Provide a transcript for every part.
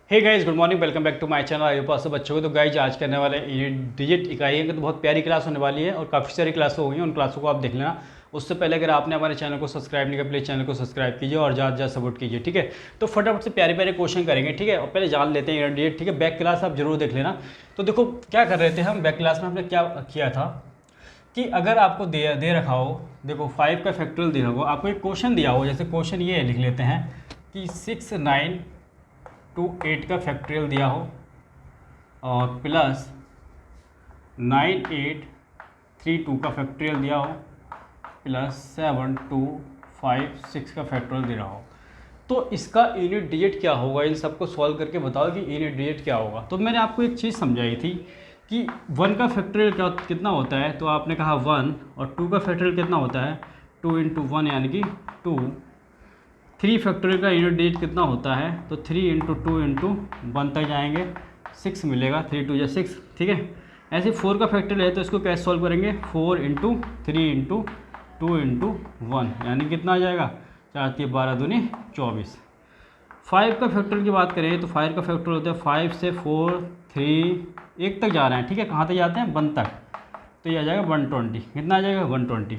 Hey guys, good morning, welcome back to my channel. आई पास बच्चों को तो गाइज आज करने वाले डिजिट इकाई है कि तो बहुत प्यारी क्लास होने वाली है और काफ़ी सारी क्लास हो गई हैं। उन क्लासों को आप देख लेना। उससे पहले अगर आपने हमारे चैनल को सब्सक्राइब नहीं किया, प्लीज़ चैनल को सब्सक्राइब कीजिए और ज़्यादा ज़्यादा सपोर्ट कीजिए, ठीक है। तो फटाफट से प्यारे प्यारे क्वेश्चन करेंगे, ठीक है। और पहले जान लेते हैं डिजिट, ठीक है। बैक क्लास आप जरूर देख लेना। तो देखो क्या कर रहे थे हम बैक क्लास में, हमने क्या किया था कि अगर आपको दे रखा हो, देखो 5 का फैक्टोरियल दिया हो, आपको एक क्वेश्चन दिया हो, जैसे क्वेश्चन ये लिख लेते हैं कि 6 9 2 8 का फैक्टोरियल दिया हो और प्लस 9 8 3 2 का फैक्टोरियल दिया हो प्लस 7 2 5 6 का फैक्टोरियल दे रहा हो, तो इसका यूनिट डिजिट क्या होगा। इन सबको सॉल्व करके बताओ कि यूनिट डिजिट क्या होगा। तो मैंने आपको एक चीज़ समझाई थी कि 1 का फैक्टोरियल कितना होता है, तो आपने कहा 1, और 2 का फैक्टोरियल कितना होता है 2 इंटू 1 यानी कि 2। 3 फैक्टोरियल का यूनिट डिजिट कितना होता है, तो 3 इंटू 2 इंटू 1 तक जाएंगे, 6 मिलेगा, 3 2 6, ठीक है। ऐसे 4 का फैक्टोरियल है तो इसको कैसे सॉल्व करेंगे, 4 इंटू 3 इंटू 2 इंटू 1 यानी कितना आ जाएगा 4 3 12 दूनी 24। 5 का फैक्टोरियल की बात करें तो 5 का फैक्टोरियल होता है 5 से 4 3 1 तक जा रहे हैं, ठीक है। कहाँ तक जाते हैं 1 तक, तो ये आ जाएगा 120। कितना आ जाएगा 120।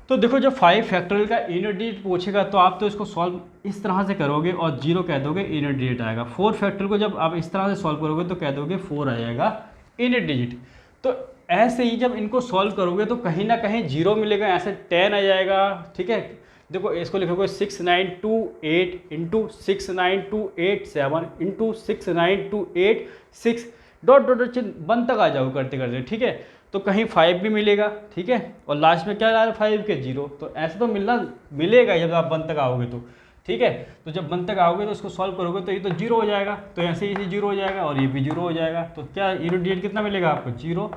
तो देखो जब 5 फैक्टोरियल का यूनिट डिजिट पूछेगा तो आप तो इसको सॉल्व इस तरह से करोगे और 0 कह दोगे, यूनिट डिजिट आएगा। 4 फैक्टोरियल को जब आप इस तरह से सॉल्व करोगे तो कह दोगे 4 आ जाएगा यूनिट डिजिट। तो ऐसे ही जब इनको सॉल्व करोगे तो कहीं ना कहीं 0 मिलेगा, ऐसे 10 आ जाएगा, ठीक है। देखो इसको लिखोगे 6 9 2 8 into 6 9 2 8 7 into 6 9 2 8 6 dot dot dot 1 तक आ जाओ करते करते, ठीक है। तो कहीं 5 भी मिलेगा, ठीक है, और लास्ट में क्या आ रहा है 5 के 0। तो ऐसे तो मिलेगा जब आप 1 तक आओगे तो, ठीक है। तो जब 1 तक आओगे तो इसको सॉल्व करोगे तो ये तो 0 हो जाएगा, तो ऐसे ही 0 हो जाएगा और ये भी 0 हो जाएगा। तो क्या यूनिट डिजिट कितना मिलेगा आपको 0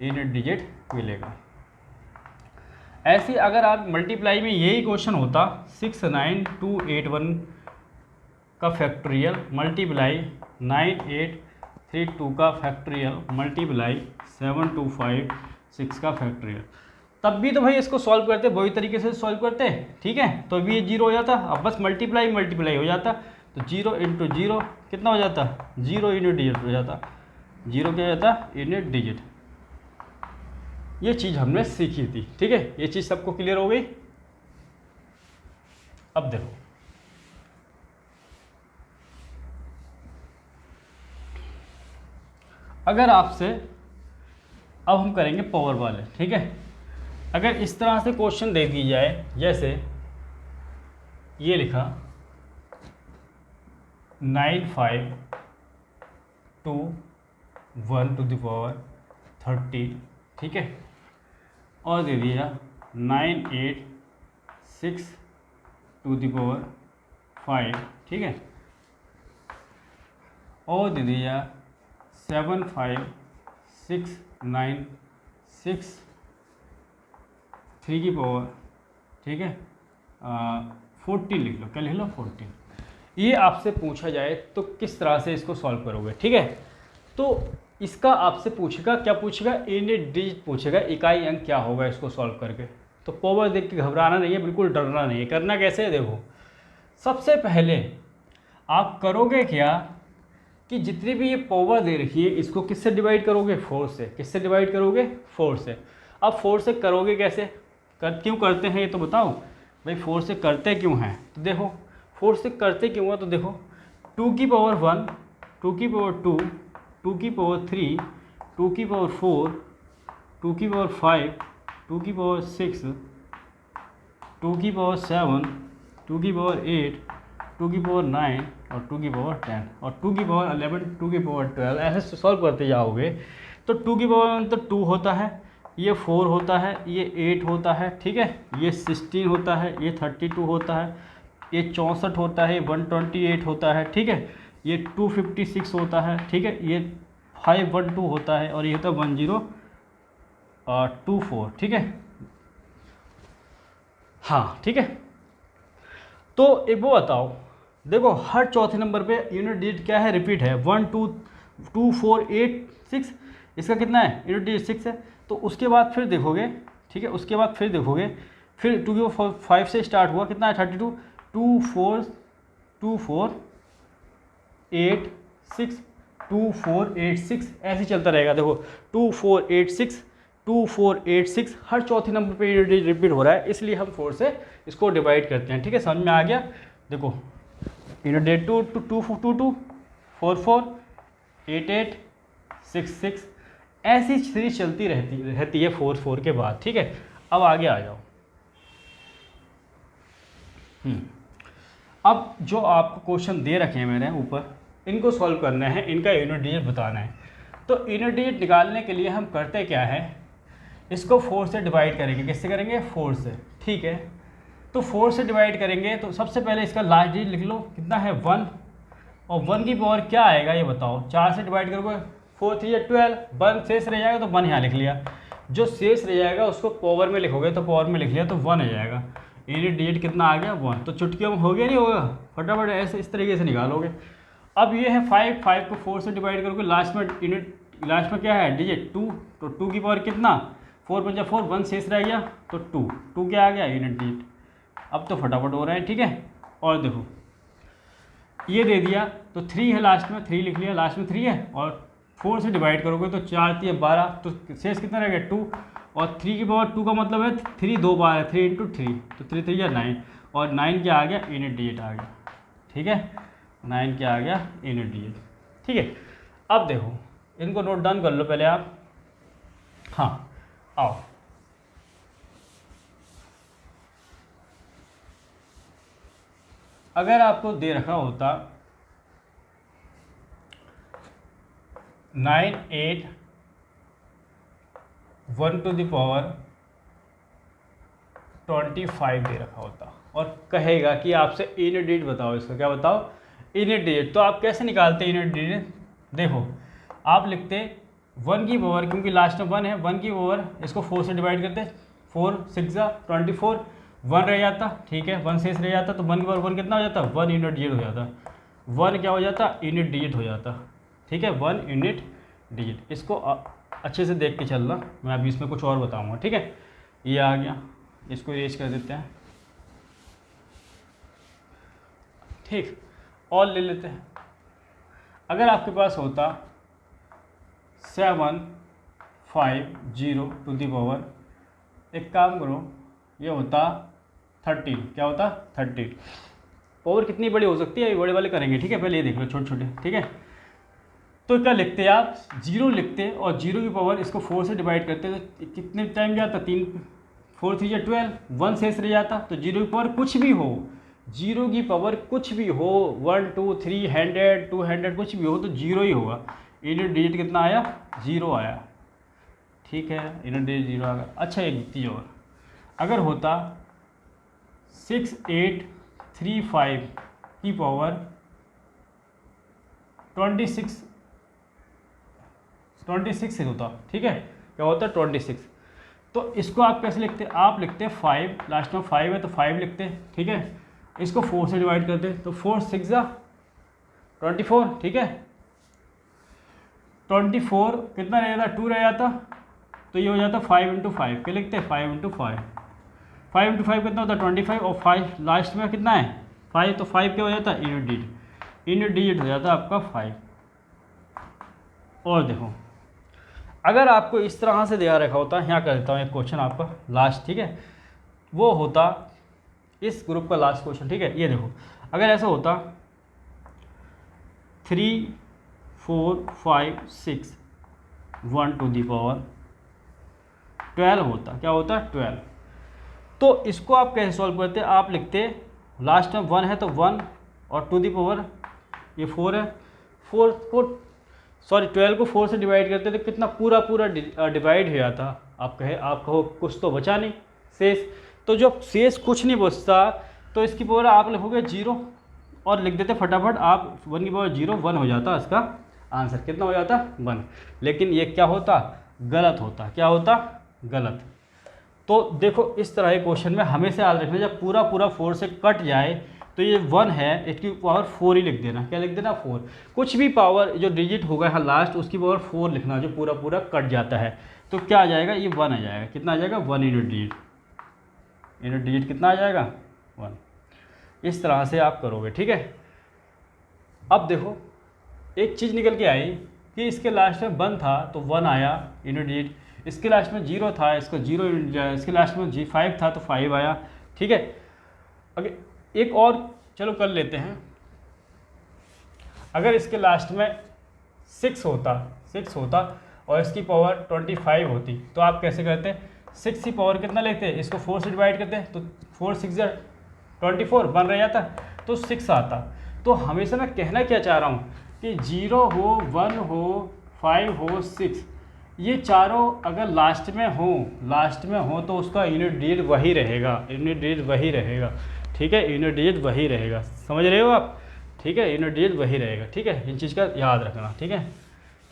यूनिट डिजिट मिलेगा। ऐसे अगर आप मल्टीप्लाई में यही क्वेश्चन होता 6 9 2 8 1 का फैक्टोरियल मल्टीप्लाई 9 8 3 2 का फैक्टोरियल मल्टीप्लाई 7 2 5 6 का फैक्टोरियल, तब भी तो भाई इसको सॉल्व करते वही तरीके से सॉल्व करते, ठीक है। तो अभी ये 0 हो जाता, अब बस मल्टीप्लाई मल्टीप्लाई हो जाता, तो 0 इंटू 0 कितना हो जाता 0 यूनिट डिजिट हो जाता। 0 क्या हो जाता यूनिट डिजिट। ये चीज़ हमने सीखी थी, ठीक है। ये चीज़ सबको क्लियर हो गई। अब देखो अगर आपसे अब हम करेंगे पावर वाले, ठीक है। अगर इस तरह से क्वेश्चन दे दी जाए, जैसे ये लिखा 9 5 2 1 टू द पावर 30, ठीक है, और दे दिया 9 8 6 टू द पावर 5, ठीक है, और दे दिया 7 5 6 9 6 3 की पावर, ठीक है, 14 लिख लो, क्या लिख लो 14। ये आपसे पूछा जाए तो किस तरह से इसको सॉल्व करोगे, ठीक है। तो इसका आपसे पूछेगा, क्या पूछेगा यूनिट डिजिट पूछेगा, इकाई अंक क्या होगा इसको सॉल्व करके। तो पावर देख के घबराना नहीं है, बिल्कुल डरना नहीं है। करना कैसे है देखो, सबसे पहले आप करोगे क्या कि जितनी भी ये पावर दे रखी है इसको किससे डिवाइड करोगे 4 से। किससे डिवाइड करोगे 4 से। अब 4 से करोगे कैसे, क्यों करते हैं ये तो बताओ भाई। 4 से करते क्यों हैं, तो देखो 4 से करते क्यों है, तो देखो 2 की पावर 1 2 की पावर 2 2 की पावर 3 2 की पावर 4 2 की पावर 5 2 की पावर 6 2 की पावर 7 2 की पावर 8 2 की पावर 9 और 2 की पावर 10 और 2 की पावर 11 2 की पावर 12, ऐसे सॉल्व करते जाओगे। तो 2 की पावर तो 2 होता है, ये 4 होता है, ये 8 होता है, ठीक है, ये 16 होता है, ये 32 होता है, ये 64 होता है, ये 128 होता है, ठीक है, ये 256 होता है, ठीक है, ये 512 होता है और ये होता है 1024, ठीक है। हाँ ठीक है। तो एक वो बताओ, देखो हर चौथे नंबर पे यूनिट डिजिट क्या है, रिपीट है, 1 2 2 4 8 6, इसका कितना है यूनिट डिजिट 6 है। तो उसके बाद फिर देखोगे, ठीक है, उसके बाद फिर देखोगे, फिर 2 की 5 से स्टार्ट हुआ, कितना है 32 2 4 2 4 2486 ऐसे चलता रहेगा। देखो 2486 2486 हर चौथे नंबर पे ये रिपीट हो रहा है, इसलिए हम 4 से इसको डिवाइड करते हैं। ठीक है, समझ में आ गया। देखो यूनिट डेट 2222 44 88 66 ऐसी सीरीज चलती रहती है 4 के बाद। ठीक है, अब आगे आ जाओ। अब जो आपको क्वेश्चन दे रखे हैं मैंने ऊपर, इनको सॉल्व करना है, इनका यूनिट डिजिट बताना है। तो यूनिट डिजिट निकालने के लिए हम करते क्या है, इसको 4 से डिवाइड करेंगे। किससे करेंगे? 4 से। ठीक है, तो 4 से डिवाइड करेंगे तो सबसे पहले इसका लास्ट डिजिट लिख लो, कितना है 1, और 1 की पावर क्या आएगा ये बताओ। 4 से डिवाइड करोगे 4 3 12, 1 शेष रह जाएगा तो 1 यहाँ लिख लिया। जो शेष रह जाएगा उसको पावर में लिखोगे तो पावर में लिख लिया तो 1 आ जाएगा। यूनिट डिजिट कितना आ गया? 1। तो चुटकियों में हो गया नहीं होगा, फटाफट ऐसे इस तरीके से निकालोगे। अब ये है 5 को 4 से डिवाइड करोगे, लास्ट में क्या है डिजिट 2, तो 2 की पावर कितना 4 5 4, 1 शेष रह गया तो 2 क्या आ गया यूनिट डिजिट। अब तो फटाफट हो रहा है। ठीक है, और देखो ये दे दिया तो 3 है लास्ट में, 3 लिख लिया, लास्ट में 3 है, और 4 से डिवाइड करोगे तो 4 3 12, तो शेष कितना रह गया 2, और 3 की पावर 2 का मतलब है 3 2 बार है, 3 × 3 तो 3 3 9, और 9 क्या आ गया यूनिट डिजिट आ गया। ठीक है, 9 क्या आ गया यूनिट डिजिट। ठीक है, अब देखो इनको नोट डाउन कर लो पहले आप। हाँ आओ, अगर आपको दे रखा होता 9 8 1 टू द पावर 25 दे रखा होता और कहेगा कि आपसे यूनिट डिजिट बताओ, इसका क्या बताओ यूनिट डिजिट, तो आप कैसे निकालते हैं यूनिट डिजिट? देखो आप लिखते 1 की पावर, क्योंकि लास्ट में 1 है, 1 की पावर इसको 4 से डिवाइड करते, 4 6 24, 1 रह जाता। ठीक है, 1 शेष रह जाता तो 1 की पावर 1 कितना हो जाता? 1 यूनिट डिजिट हो जाता। 1 क्या हो जाता? यूनिट डिजिट हो जाता। ठीक है, 1 यूनिट डिजिट। इसको अच्छे से देख के चलना, मैं अभी इसमें कुछ और बताऊंगा। ठीक है, ये आ गया, इसको इरेज कर देते हैं। ठीक, और ले लेते हैं। अगर आपके पास होता 7 5 0 टू दी पावर, एक काम करो, ये होता 13, क्या होता 13। पावर कितनी बड़ी हो सकती है, ये बड़े वाले करेंगे। ठीक है, पहले ये देख लो छोटे छोटे। ठीक है, तो क्या लिखते आप 0 लिखते, और 0 की पावर इसको 4 से डिवाइड करते तो कितने टाइम जाता 3 4 3 12, 1 शेष रह जाता। तो 0 की पावर कुछ भी हो, 0 की पावर कुछ भी हो, 1 2 300 200 कुछ भी हो तो 0 ही होगा। यूनिट डिजिट कितना आया? 0 आया। ठीक है, यूनिट डिजिट 0 आ गया। अच्छा एक चीज़ और, अगर होता 6 8 3 5 की पावर 26 होता। ठीक है, क्या होता 26। तो इसको आप कैसे लिखते? आप लिखते 5, लास्ट में 5 है तो 5 लिखते। ठीक है, इसको 4 से डिवाइड करते तो 4 6 24। ठीक है, 24 कितना रह जाता? 2 रह जाता, तो ये हो जाता 5 × 5। क्या लिखते हैं? 5 × 5। 5 × 5 कितना होता है? 25, और 5 लास्ट में कितना है 5, तो 5 क्या हो जाता है यूनिट डिजिट। यूनिट डिजिट हो जाता है आपका 5। और देखो अगर आपको इस तरह से दिया रखा होता, यहाँ कर देता हूँ एक क्वेश्चन आपका लास्ट। ठीक है, वो होता इस ग्रुप का लास्ट क्वेश्चन। ठीक है, ये देखो अगर ऐसा होता 3 4 5 6 1 टू दी पावर 12 होता। क्या होता? 12। तो इसको आप कैसे सॉल्व करते? आप लिखते लास्ट में 1 है तो 1, और टू दी पावर ये 4 है, 12 को 4 से डिवाइड करते तो कितना पूरा डिवाइड हो जाता। आप कहो कुछ तो बचा नहीं शेष, तो जब शेष कुछ नहीं बचता तो इसकी पावर आप लिखोगे 0 और लिख देते फटाफट आप 1 की पावर 0, 1 हो जाता इसका आंसर। कितना हो जाता? 1। लेकिन ये क्या होता? गलत होता। क्या होता? गलत। तो देखो इस तरह के क्वेश्चन में हमेशा याद रखना, जब पूरा 4 से कट जाए तो ये 1 है, इसकी पावर 4 ही लिख देना। क्या लिख देना? 4। कुछ भी पावर जो डिजिट होगा यहाँ लास्ट, उसकी पावर 4 लिखना, जो पूरा कट जाता है। तो क्या आ जाएगा? ये 1 आ जाएगा। कितना आ जाएगा? 1 यूनिट डिजिट। यूनिट डिजिट कितना आ जाएगा? 1। इस तरह से आप करोगे। ठीक है, अब देखो एक चीज़ निकल के आई कि इसके लास्ट में 1 था तो 1 आया यूनिट डिजिट, इसके लास्ट में 0 था इसको 0 यूनिट आया, इसके लास्ट में 5 था तो 5 आया। ठीक है, अगर एक और चलो कर लेते हैं, अगर इसके लास्ट में 6 होता और इसकी पावर 25 होती तो आप कैसे करते? 6 की पावर कितना लेते? इसको 4 से डिवाइड करते तो 4 6 24 बन रह जाता तो 6 आता। तो हमेशा मैं कहना क्या चाह रहा हूँ कि 0 हो, 1 हो, 5 हो, 6, ये चारों अगर लास्ट में हो तो उसका यूनिट डिजिट वही रहेगा, ठीक है, यूनिट डिजिट वही रहेगा, समझ रहे हो आप? ठीक है, यूनिट डिजिट वही रहेगा। ठीक है, इन चीज़ का याद रखना। ठीक है,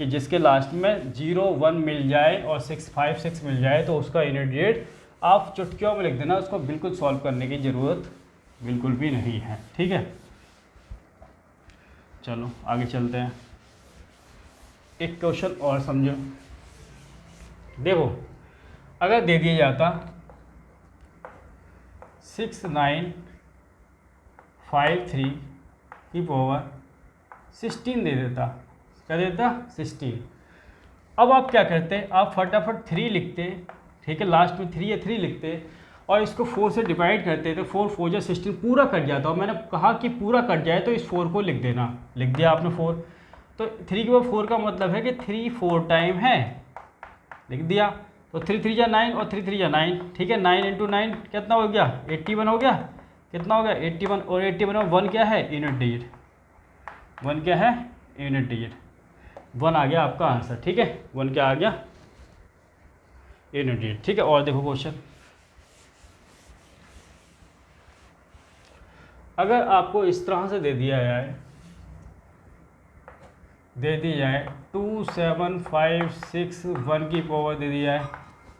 कि जिसके लास्ट में 0 1 मिल जाए और 6 5 6 मिल जाए तो उसका यूनिट डिजिट आप चुटकियों में लिख देना, उसको बिल्कुल सॉल्व करने की ज़रूरत बिल्कुल भी नहीं है। ठीक है, चलो आगे चलते हैं। एक क्वेश्चन और समझो, देखो अगर दे दिया जाता 6953 की पावर 16 दे देता, क्या देता? 16। अब आप क्या करते? आप फटाफट 3 लिखते, ठीक है, लास्ट में 3 या 3 लिखते और इसको 4 से डिवाइड करते तो 4 4 जा 16 पूरा कट जाता। और मैंने कहा कि पूरा कट जाए तो इस 4 को लिख देना, लिख दिया आपने 4, तो 3 के बाद 4 का मतलब है कि 3 4 टाइम है, लिख दिया। तो 3 3 जा 9 और 3 3 जा 9, ठीक है, 9 × 9 कितना हो गया? 81 हो गया। कितना हो गया? 81। और 81 में 1 क्या है? Unit digit. 1 क्या है? Unit digit. 1 आ गया आपका आंसर। ठीक है, 1 क्या आ गया? Unit digit. ठीक है, और देखो क्वेश्चन, अगर आपको इस तरह से दे दिया जाए 27561 की पावर दे दी जाए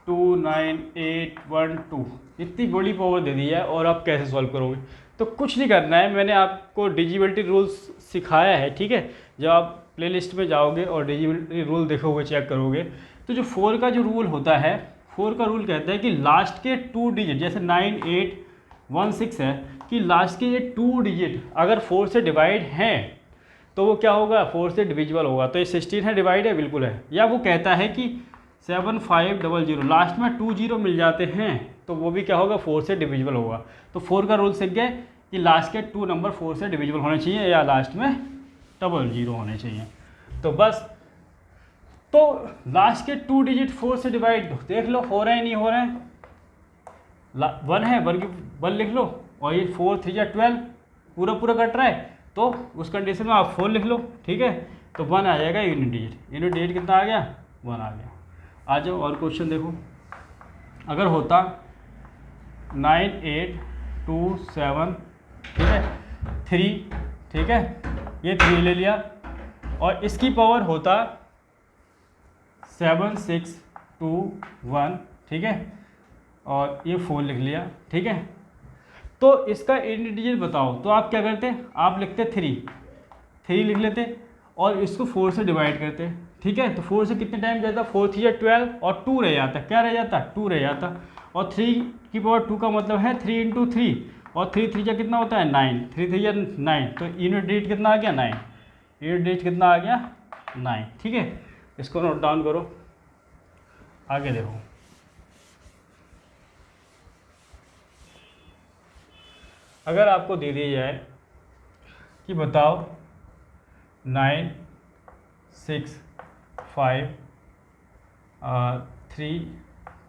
29812, इतनी बड़ी पावर दे दी है और आप कैसे सॉल्व करोगे? तो कुछ नहीं करना है, मैंने आपको डिजिबिलिटी रूल्स सिखाया है। ठीक है, जब आप प्लेलिस्ट में जाओगे और डिजिबिलिटी रूल देखोगे, चेक करोगे, तो जो 4 का जो रूल होता है, 4 का रूल कहता है कि लास्ट के 2 डिजिट, जैसे 9816 है, कि लास्ट के ये 2 डिजिट अगर 4 से डिवाइड हैं तो वो क्या होगा? 4 से डिविजिबल होगा। तो ये 16 है, डिवाइड है, बिल्कुल है। या वो कहता है कि 7500 लास्ट में 2 0 मिल जाते हैं तो वो भी क्या होगा? 4 से डिविजिबल होगा। तो 4 का रूल सीख गए कि लास्ट के 2 नंबर 4 से डिविजिबल होने चाहिए या लास्ट में 00 होने चाहिए। तो बस, तो लास्ट के 2 डिजिट 4 से डिवाइड देख लो हो रहे हैं नहीं हो रहे हैं। 1 है, 1 लिख लो, और ये 4 3 या 12 पूरा कट रहा है, तो उस कंडीशन में आप 4 लिख लो। ठीक है, तो 1 आ जाएगा यूनिट डिजिट। यूनिट डिजिट कितना आ गया? 1 आ गया। आ जाओ और क्वेश्चन देखो, अगर होता 9827, ठीक है, 3, ठीक है, ये 3 ले लिया और इसकी पावर होता 7621, ठीक है, और ये 4 लिख लिया। ठीक है, तो इसका यूनिट डिजिट बताओ। तो आप क्या करते? आप लिखते 3 लिख लेते और इसको 4 से डिवाइड करते। ठीक है, तो 4 से कितने टाइम जाता? 4 3 या 12 और 2 रह जाता। क्या रह जाता? 2 रह जाता। और 3 की पावर 2 का मतलब है 3 × 3, और 3 3 जा कितना होता है? 9, 3 3 जा 9, तो यूनिट डिजिट कितना आ गया? 9। यूनिट डिजिट कितना आ गया? 9। ठीक है, इसको नोट डाउन करो। आगे देखो, अगर आपको दे दिया जाए कि बताओ 9 6 5 3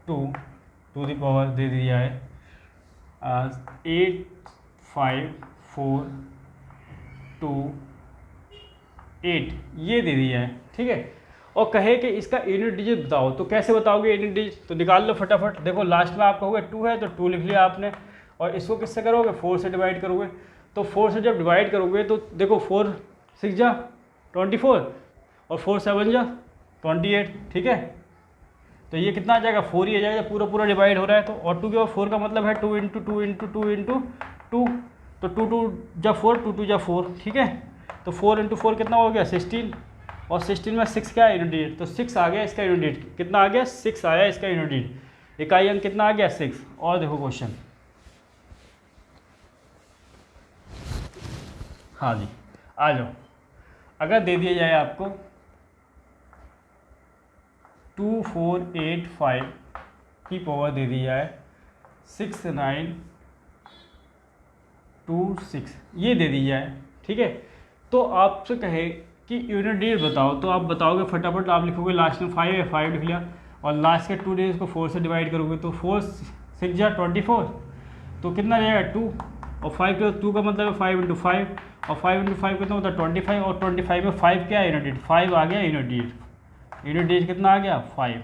2 टू दी पावर दे दी जाए 8 5 4 2 8, ये दे दी जाए। ठीक है, और कहे कि इसका यूनिट डिजिट बताओ। तो कैसे बताओगे यूनिट डिजिट? तो निकाल लो फटाफट। देखो लास्ट में आपका होगा 2 है तो 2 लिख लिया आपने, और इसको किससे करोगे? 4 से डिवाइड करोगे। तो 4 से जब डिवाइड करोगे तो देखो 4 6 जा 24 और 4 7 जा 28। ठीक है, तो ये कितना आ जाएगा? 4 ही आ जाएगा, पूरा डिवाइड हो रहा है। तो और 2 के बाद 4 का मतलब है 2 × 2 × 2 × 2, तो 2 2 जा 4, 2 2 जा 4। ठीक है, तो 4 × 4 कितना हो गया? 16, और 16 में 6 क्या है? Unit digit. तो 6 आ गया इसका यूनिट डिजिट। कितना आ गया? 6 आया इसका यूनिट डिजिट। इकाई अंक कितना आ गया? 6। और देखो क्वेश्चन, हाँ जी, आ जाओ। अगर दे दिया जाए आपको 2485 की पावर दे दी जाए 6926 ये दे दी जाए, ठीक है, तो आपसे कहे कि यूनिट डिजिट बताओ, तो आप बताओगे फटाफट, आप लिखोगे लास्ट में 5 है, 5 लिख लिया, और लास्ट के 2 डिजिट को 4 से डिवाइड करोगे तो 4 6 जा 24, तो कितना रहेगा 2, और 5 के 2 का मतलब है 5 इंटू 5, और 5 इंटू 5 कितना होता है 25, और 25 में 5 क्या है यूनिट डिजिट, 5 आ गया यूनिट डिजिट, यूनिट डिजिट कितना आ गया 5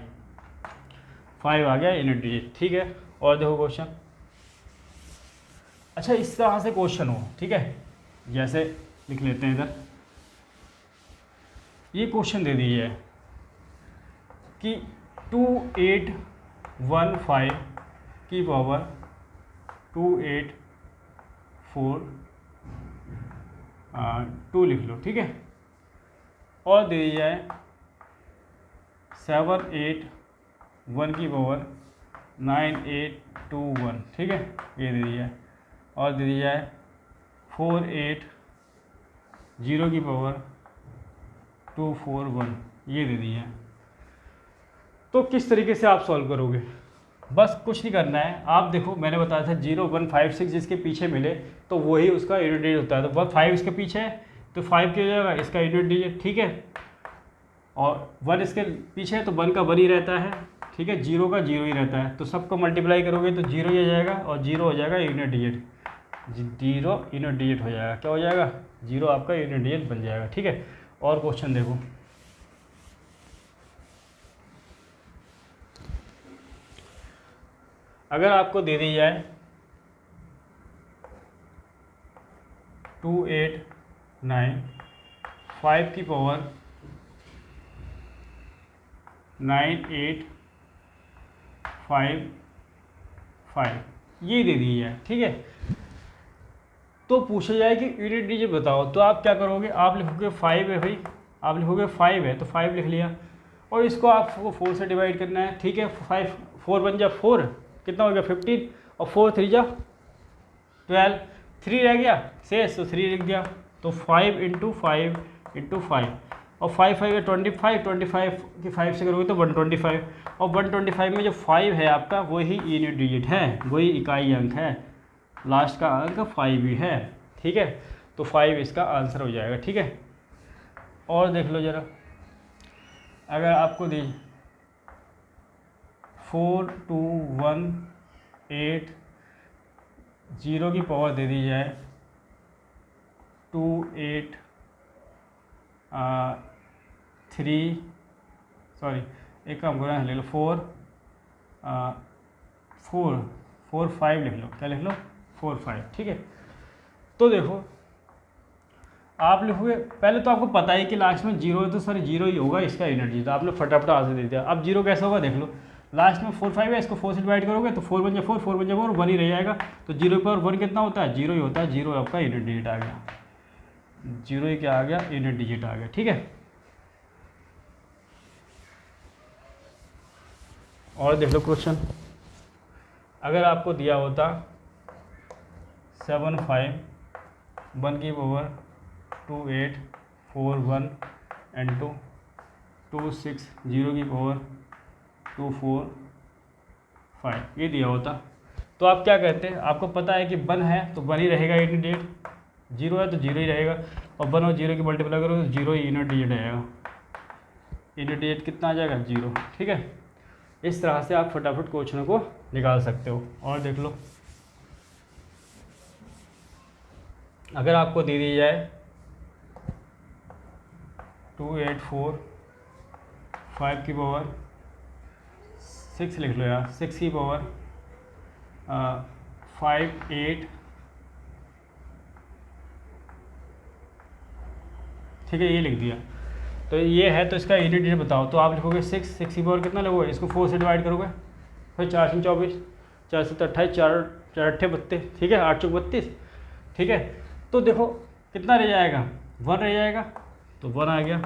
आ गया यूनिट डिजिट, ठीक है। और देखो क्वेश्चन, अच्छा इस तरह से क्वेश्चन हो, ठीक है, जैसे लिख लेते हैं इधर, ये क्वेश्चन दे दीजिए कि 2815 की पावर 2842 लिख लो, ठीक है, और दे दी जाए 781 की पावर 9821, ठीक है, ये दे दी जाए, और दे दी जाए 480 की पावर 241, ये दे दी है। तो किस तरीके से आप सॉल्व करोगे, बस कुछ नहीं करना है, आप देखो मैंने बताया था 0156 जिसके पीछे मिले तो वही उसका यूनिट डिजिट होता है, तो 5 इसके पीछे है तो 5 क्या हो जाएगा इसका यूनिट डिजिट, ठीक है, और 1 इसके पीछे है तो 1 का 1 ही रहता है, ठीक है, 0 का 0 ही रहता है, तो सबको मल्टीप्लाई करोगे तो 0 ही आ जाएगा, और 0 हो जाएगा यूनिट डिजिट, 0 यूनिट डिजिट हो जाएगा, क्या हो जाएगा 0 आपका यूनिट डिजिट बन जाएगा, ठीक है। और क्वेश्चन देखो, अगर आपको दे दी जाए 2895 की पावर 9855 ये दे दी है, ठीक है, तो पूछा जाए कि यूनिट डिजिट बताओ, तो आप क्या करोगे, आप लिखोगे 5 है भाई, आप लिखोगे 5 है तो 5 लिख लिया, और इसको आपको 4 से डिवाइड करना है, ठीक है, 5 4 बन जा 4, कितना हो गया 15, और 4 3 जा 12, 3 रह गया शेष तो 3 लिख दिया, तो 5 इंटू 5 इंटू 5, और 5 5 है 25, 25 की 5 से करोगे तो 125, और 125 में जो 5 है आपका वही यूनिट डिजिट है, वही इकाई अंक है, लास्ट का अंक 5 ही है, ठीक है, तो 5 इसका आंसर हो जाएगा, ठीक है। और देख लो ज़रा, अगर आपको दी 42180 की पावर दे दी जाए 283 सॉरी एक काम करो ले लो 445 लिख लो, क्या लिख लो 45, ठीक है। तो देखो आप लिखोगे, पहले तो आपको पता है कि लास्ट में 0 है तो सर 0 ही होगा इसका एनर्जी, तो आपने फटाफट आंसर दे दिया। अब 0 कैसे होगा देख लो, लास्ट में 4 5 है, इसको 4 से डिवाइड करोगे तो 4 बन जाए 4 4 बन जाए 4 1 ही रह जाएगा, तो 0 पर 1 कितना होता है 0 ही होता है, 0 आपका यूनिट डिजिट आ गया, 0 ही क्या आ गया यूनिट डिजिट आ गया, ठीक है। और देख लो क्वेश्चन, अगर आपको दिया होता 751 की पावर 2841 इंटू 260 की पावर 245 ये दिया होता, तो आप क्या कहते हैं, आपको पता है कि 1 है तो 1 ही रहेगा यूनिट डिजिट, 0 है तो 0 ही रहेगा, और 1 और 0 की मल्टीप्लाई करो तो 0 ही यूनिट डिजिट रहेगा, यूनिट डिजिट कितना आ जाएगा 0, ठीक है। इस तरह से आप फटाफट क्वेश्चनों को निकाल सकते हो। और देख लो, अगर आपको दे दी जाए 2845 की पावर 6 लिख लो यार, 6 की पावर 58, ठीक है, ये लिख दिया, तो ये है, तो इसका यूनिट डिजिट बताओ, तो आप लिखोगे 6 की पावर कितना लोगे, इसको 4 से डिवाइड करोगे, फिर 4 से 24, 4 से 28, 4 8 32, ठीक है, 8 चौक 32, ठीक है। तो देखो कितना रह जाएगा 1 रह जाएगा, तो 1 आ गया,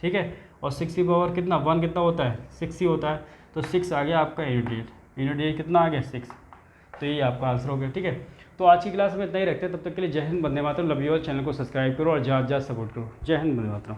ठीक है, और 6 की पावर कितना 1 कितना होता है 6 ही होता है, तो 6 आ गया आपका यूनिट डिजिट, यूनिट डिजिट कितना आ गया 6, तो ये आपका आंसर हो गया, ठीक है। तो आज की क्लास में इतना ही रखते हैं, तब तक के लिए जय Hind, Vande Mataram, love you all. Channel को सब्सक्राइब करो और ज़्यादा सपोर्ट करो। जय हिंद, वंदे मातरम।